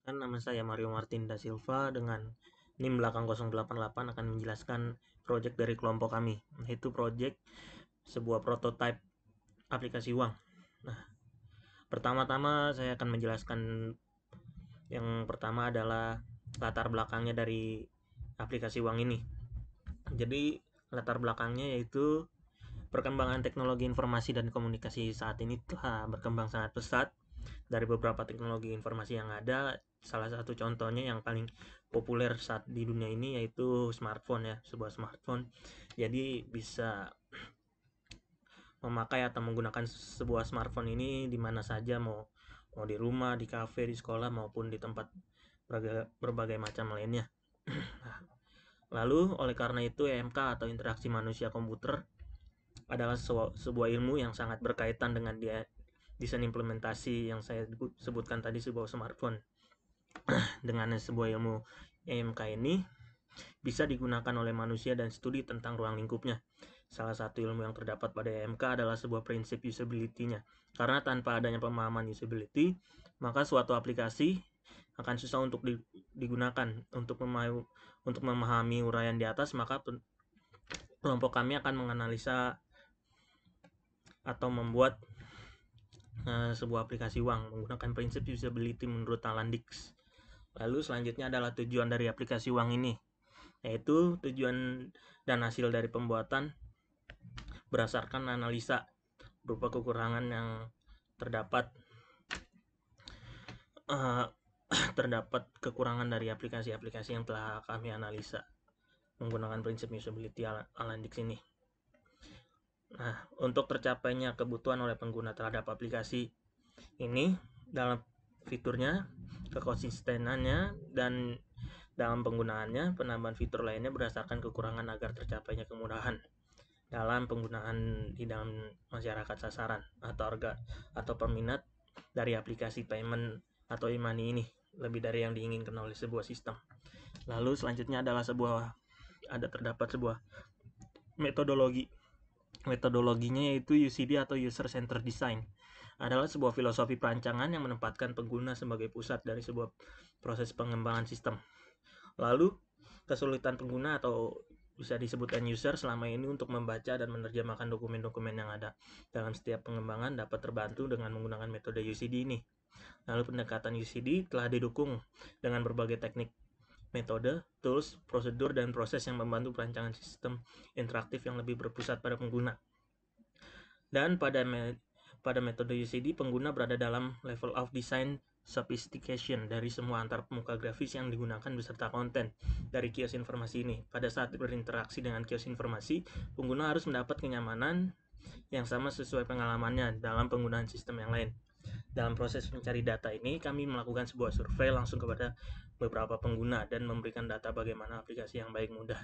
Nama saya Mario Martin da Silva dengan NIM belakang 088 akan menjelaskan proyek dari kelompok kami, yaitu proyek sebuah prototipe aplikasi uang. Nah, pertama-tama saya akan menjelaskan yang pertama adalah latar belakangnya dari aplikasi uang ini. Jadi latar belakangnya yaitu perkembangan teknologi informasi dan komunikasi saat ini telah berkembang sangat pesat. Dari beberapa teknologi informasi yang ada, salah satu contohnya yang paling populer saat di dunia ini yaitu smartphone ya, sebuah smartphone. Jadi bisa memakai atau menggunakan sebuah smartphone ini di mana saja, mau di rumah, di kafe, di sekolah maupun di tempat berbagai macam lainnya. Lalu oleh karena itu EMK atau interaksi manusia komputer adalah sebuah ilmu yang sangat berkaitan dengan desain implementasi yang saya sebutkan tadi, sebuah smartphone. Dengan sebuah ilmu EMK ini bisa digunakan oleh manusia dan studi tentang ruang lingkupnya. Salah satu ilmu yang terdapat pada EMK adalah sebuah prinsip usability-nya. Karena tanpa adanya pemahaman usability, maka suatu aplikasi akan susah untuk digunakan. Untuk memahami uraian di atas, maka kelompok kami akan menganalisa atau membuat sebuah aplikasi uang menggunakan prinsip usability menurut Alan Dix. Lalu selanjutnya adalah tujuan dari aplikasi uang ini, yaitu tujuan dan hasil dari pembuatan berdasarkan analisa berupa kekurangan yang terdapat terdapat kekurangan dari aplikasi-aplikasi yang telah kami analisa menggunakan prinsip usability Alan Dix ini. Nah, untuk tercapainya kebutuhan oleh pengguna terhadap aplikasi ini dalam fiturnya, kekonsistenannya, dan dalam penggunaannya, penambahan fitur lainnya berdasarkan kekurangan agar tercapainya kemudahan dalam penggunaan di dalam masyarakat sasaran atau peminat dari aplikasi payment atau e-money ini, lebih dari yang diinginkan oleh sebuah sistem. Lalu selanjutnya adalah terdapat sebuah metodologi. Metodologinya yaitu UCD atau User Centered Design. Adalah sebuah filosofi perancangan yang menempatkan pengguna sebagai pusat dari sebuah proses pengembangan sistem. Lalu, kesulitan pengguna atau bisa disebut end user selama ini untuk membaca dan menerjemahkan dokumen-dokumen yang ada dalam setiap pengembangan dapat terbantu dengan menggunakan metode UCD ini. Lalu pendekatan UCD telah didukung dengan berbagai teknik, metode, tools, prosedur, dan proses yang membantu perancangan sistem interaktif yang lebih berpusat pada pengguna. Dan pada metode UCD, pengguna berada dalam level of design sophistication dari semua antar pemuka grafis yang digunakan beserta konten dari kios informasi ini. Pada saat berinteraksi dengan kios informasi, pengguna harus mendapat kenyamanan yang sama sesuai pengalamannya dalam penggunaan sistem yang lain. Dalam proses mencari data ini, kami melakukan sebuah survei langsung kepada beberapa pengguna dan memberikan data bagaimana aplikasi yang baik mudah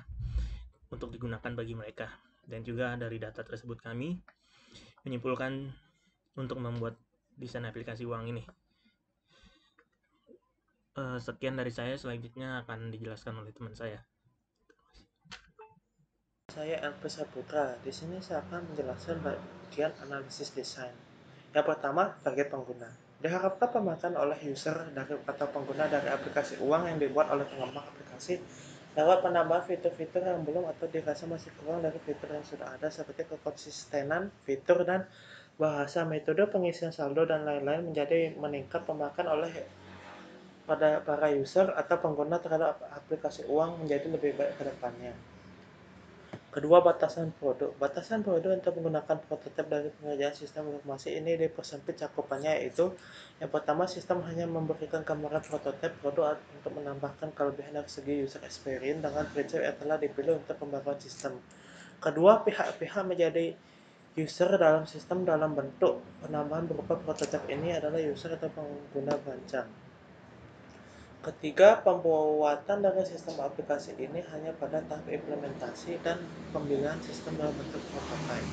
untuk digunakan bagi mereka. Dan juga dari data tersebut kami menyimpulkan untuk membuat desain aplikasi uang ini. Sekian dari saya, selanjutnya akan dijelaskan oleh teman saya. Saya LP Saputra. Di sini saya akan menjelaskan bagian analisis desain. Yang pertama, target pengguna. Diharapkan pemakaian oleh user atau pengguna dari aplikasi uang yang dibuat oleh pengembang aplikasi lewat penambahan fitur-fitur yang belum atau dirasa masih kurang dari fitur yang sudah ada seperti kekonsistenan fitur dan bahasa, metode pengisian saldo, dan lain-lain menjadi meningkat pemakaian oleh pada para user atau pengguna terhadap aplikasi uang menjadi lebih baik ke depannya. Kedua, batasan produk. Batasan produk untuk menggunakan prototipe dari pengerjaan sistem informasi ini dipersempit cakupannya, yaitu yang pertama, sistem hanya memberikan gambaran prototipe produk untuk menambahkan kelebihan dari segi user experience dengan prinsip yang telah dipilih untuk pembaruan sistem. Kedua, pihak-pihak menjadi user dalam sistem dalam bentuk penambahan berupa prototipe ini adalah user atau pengguna berancang. Ketiga, pembuatan dari sistem aplikasi ini hanya pada tahap implementasi dan pembinaan sistem dalam bentuk prototipe.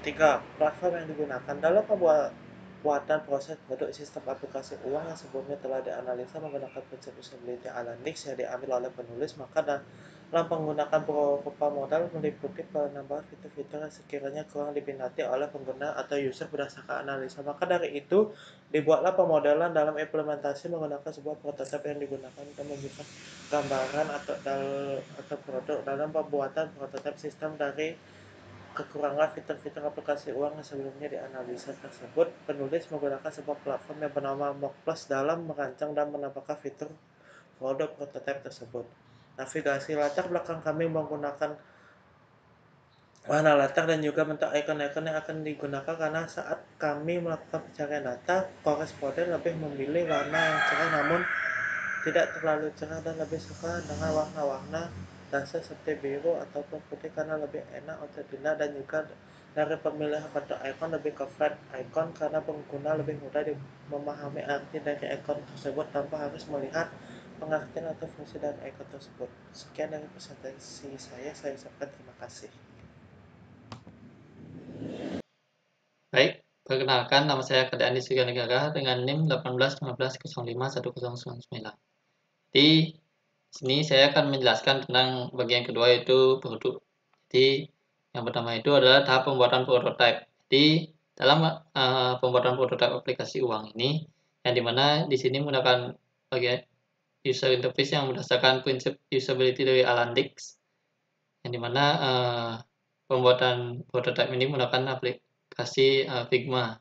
3. Platform yang digunakan. Dalam pembuatan pembuatan proses produk sistem aplikasi uang yang sebelumnya telah dianalisa menggunakan prinsip usability Alandix yang diambil oleh penulis, maka dalam menggunakan beberapa modal meliputi penambahan fitur-fitur yang sekiranya kurang diminati oleh pengguna atau user berdasarkan analisa. Maka dari itu, dibuatlah pemodelan dalam implementasi menggunakan sebuah prototipe yang digunakan untuk memberikan gambaran atau produk dalam pembuatan prototipe sistem dari kekurangan fitur-fitur aplikasi uang yang sebelumnya dianalisa tersebut. Penulis menggunakan sebuah platform yang bernama MockPlus dalam merancang dan menambahkan fitur produk prototipe tersebut. Navigasi latar belakang kami menggunakan warna latar dan juga bentuk ikon-ikon yang akan digunakan karena saat kami melakukan pencarian data, koresponden lebih memilih warna yang cerah namun tidak terlalu cerah dan lebih suka dengan warna-warna dasar seperti biru ataupun putih karena lebih enak untuk dilihat, dan juga dari pemilihan bentuk ikon lebih ke flat icon karena pengguna lebih mudah memahami arti dari ikon tersebut tanpa harus melihat pengertian atau fungsi dari ikon tersebut. Sekian dari presentasi saya ucapkan terima kasih. Baik, perkenalkan nama saya Kadani Suganegara dengan NIM 1815051009. Di sini saya akan menjelaskan tentang bagian kedua yaitu produk. Jadi yang pertama itu adalah tahap pembuatan prototipe. Jadi dalam pembuatan prototipe aplikasi uang ini, yang dimana di sini menggunakan bagian user interface yang berdasarkan prinsip usability dari Alandix, yang dimana pembuatan prototipe ini menggunakan aplikasi Figma.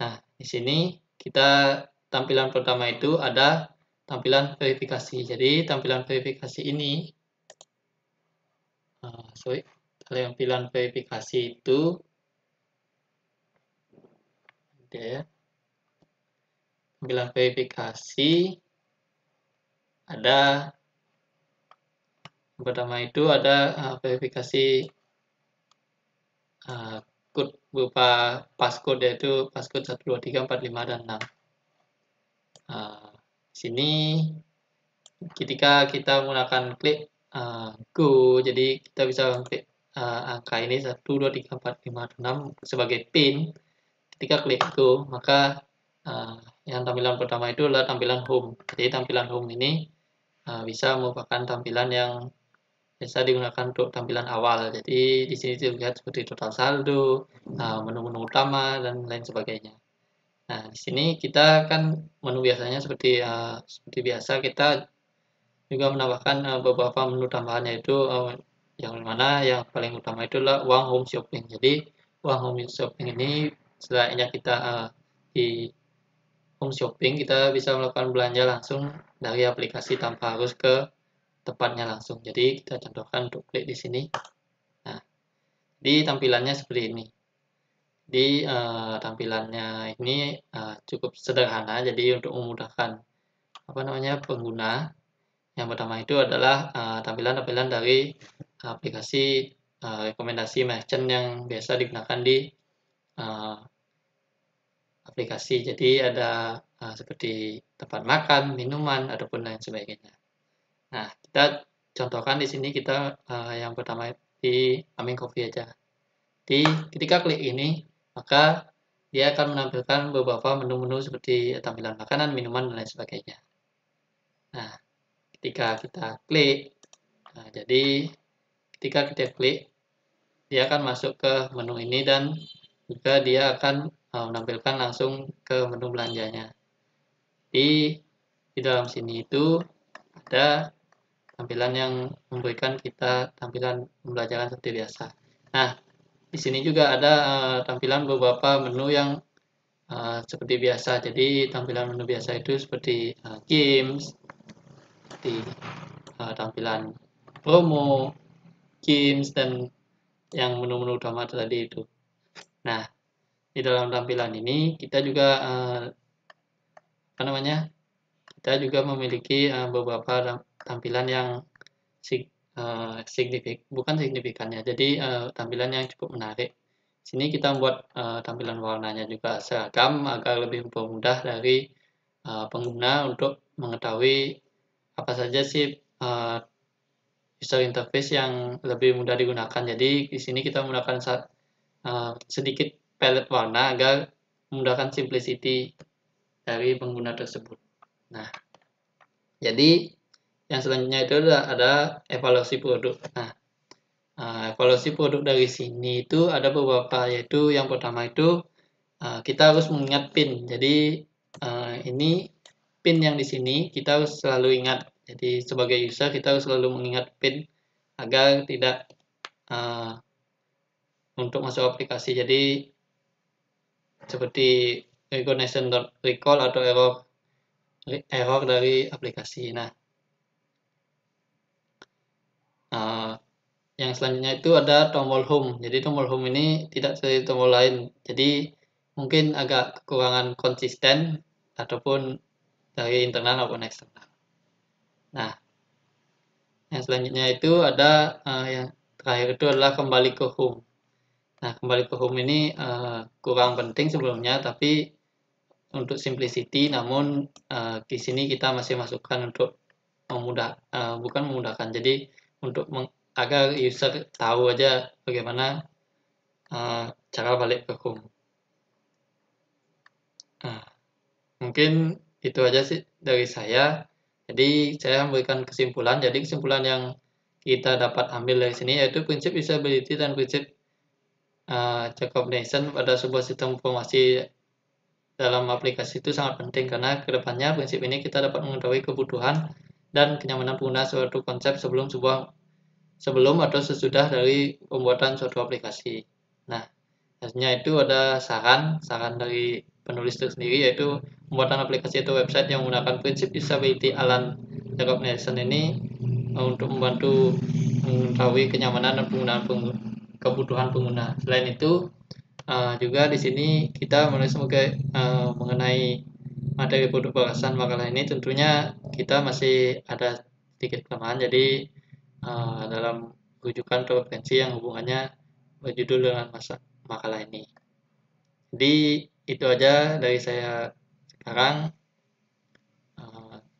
Nah, di sini kita tampilan pertama itu ada tampilan verifikasi. Jadi tampilan verifikasi ini, tampilan verifikasi itu tampilan verifikasi ada pertama itu ada verifikasi code berupa passcode, yaitu passcode 1, 2, 3, 4, 5, dan 6. Di sini ketika kita menggunakan klik go, jadi kita bisa klik angka ini 1, 2, 3, 4, 5, 6 sebagai pin. Ketika klik go, maka yang tampilan pertama itu adalah tampilan home. Jadi tampilan home ini bisa merupakan tampilan yang biasa digunakan untuk tampilan awal. Jadi di sini dilihat seperti total saldo, menu-menu utama, dan lain sebagainya. Nah, di sini kita kan menu biasanya seperti biasa, kita juga menambahkan beberapa menu tambahan, yaitu yang mana yang paling utama itu adalah uang home shopping. Jadi uang home shopping ini setelahnya kita di home shopping, kita bisa melakukan belanja langsung dari aplikasi tanpa harus ke tempatnya langsung. Jadi kita contohkan untuk klik di sini. Nah, di tampilannya seperti ini. Di tampilannya ini cukup sederhana. Jadi untuk memudahkan pengguna, yang pertama itu adalah tampilan-tampilan dari aplikasi rekomendasi merchant yang biasa digunakan di aplikasi. Jadi ada seperti tempat makan, minuman, ataupun lain sebagainya. Nah, kita contohkan di sini, kita yang pertama di Aming Coffee aja. Di ketika klik ini, maka dia akan menampilkan beberapa menu-menu seperti tampilan makanan, minuman, dan lain sebagainya. Nah, ketika kita klik, jadi ketika kita klik, dia akan masuk ke menu ini dan juga dia akan menampilkan langsung ke menu belanjanya. Di dalam sini itu ada tampilan yang memberikan kita tampilan pembelajaran seperti biasa. Nah, di sini juga ada tampilan beberapa menu yang seperti biasa. Jadi tampilan menu biasa itu seperti games, seperti tampilan promo, games, dan yang menu-menu utama tadi itu. Nah, di dalam tampilan ini kita juga kita juga memiliki beberapa tampilan yang bukan signifikannya. Jadi tampilan yang cukup menarik. Sini kita membuat tampilan warnanya juga seragam agar lebih mempermudah dari pengguna untuk mengetahui apa saja sih user interface yang lebih mudah digunakan. Jadi di sini kita menggunakan sedikit palette warna agar memudahkan simplicity dari pengguna tersebut. Nah, jadi yang selanjutnya itu ada evaluasi produk. Nah, evaluasi produk dari sini itu ada beberapa, yaitu yang pertama itu kita harus mengingat PIN. Jadi ini PIN yang di sini kita harus selalu ingat. Jadi sebagai user kita harus selalu mengingat PIN agar tidak untuk masuk aplikasi. Jadi seperti recognition.recall atau error dari aplikasi. Nah, yang selanjutnya itu ada tombol home. Jadi tombol home ini tidak seperti tombol lain. Jadi mungkin agak kekurangan konsisten ataupun dari internal maupun eksternal. Nah, yang selanjutnya itu ada yang terakhir itu adalah kembali ke home. Nah, kembali ke home ini kurang penting sebelumnya, tapi untuk simplicity, namun di sini kita masih masukkan untuk bukan memudahkan. Jadi untuk agar user tahu aja bagaimana cara balik ke home. Mungkin itu aja sih dari saya. Jadi saya memberikan kesimpulan. Jadi kesimpulan yang kita dapat ambil dari sini yaitu prinsip usability dan prinsip Jacobson pada sebuah sistem informasi dalam aplikasi itu sangat penting, karena kedepannya prinsip ini kita dapat mengetahui kebutuhan dan kenyamanan pengguna suatu konsep sebelum atau sesudah dari pembuatan suatu aplikasi. Nah, hasilnya itu ada saran dari penulis itu sendiri, yaitu pembuatan aplikasi atau website yang menggunakan prinsip usability Alan Jacobson ini untuk membantu mengetahui kenyamanan dan penggunaan kebutuhan pengguna. Selain itu, juga di sini kita menulis mengenai materi produk bahasan makalah ini, tentunya kita masih ada sedikit kelemahan. Jadi dalam rujukan atau referensi yang hubungannya berjudul dengan makalah ini. Jadi itu aja dari saya sekarang.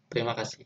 Terima kasih.